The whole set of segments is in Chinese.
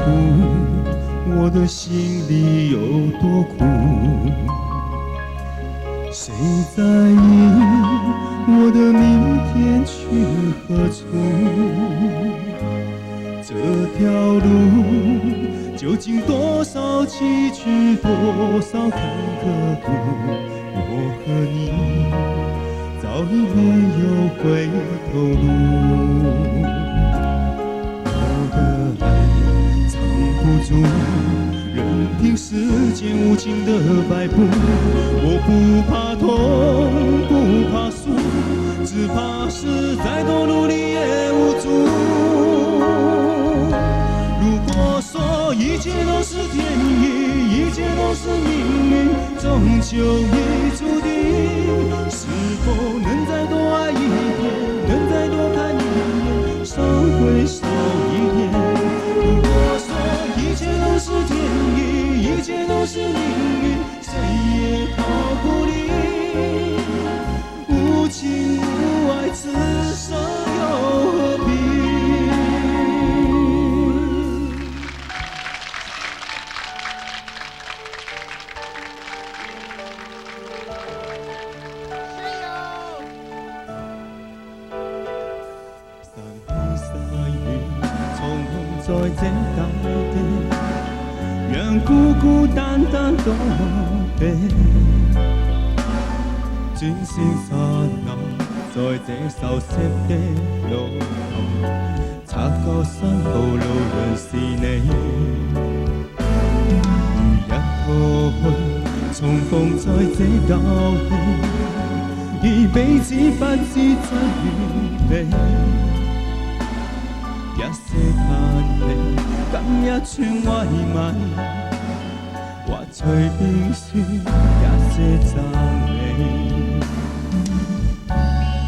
苦，我的心里有多苦，谁在意我的明天去何处？这条路究竟多少崎岖，多少坎坷途，我和你早已没有回头路。我的爱藏不住，任凭世间无情的摆布，我不怕痛，不怕输，只怕是再多努力也无助。如果说一切都是天意，一切都是命运，终究已注定。是否能再多爱一点，能再多看一眼，少回首一点？如果说一切都是天意，一切都是命运，谁也逃不离。无情无爱，此生又何必？在這大地，讓孤孤單單躲避。轉身剎那，在這熟悉的路途，察覺身後路人是你。如一個去，重逢在這交地，而彼此不知真與理。一些嘆氣，今一串慰問，或隨便說一些讚美。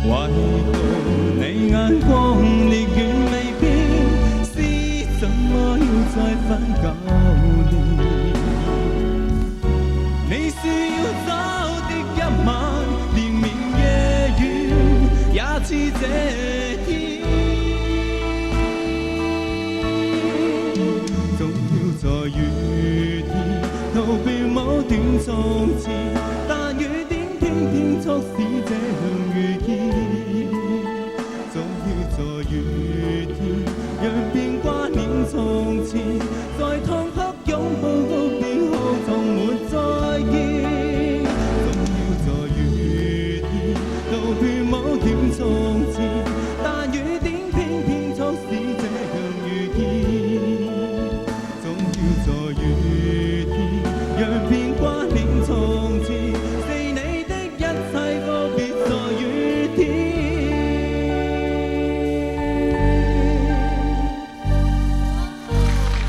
為何你眼光烈焰未變，是怎麼要再分久年？你說要走的一晚，連綿夜雨也似這天。在雨天逃避某段從前，但雨點偏偏促使這樣遇見。總要在雨天讓變掛念從前，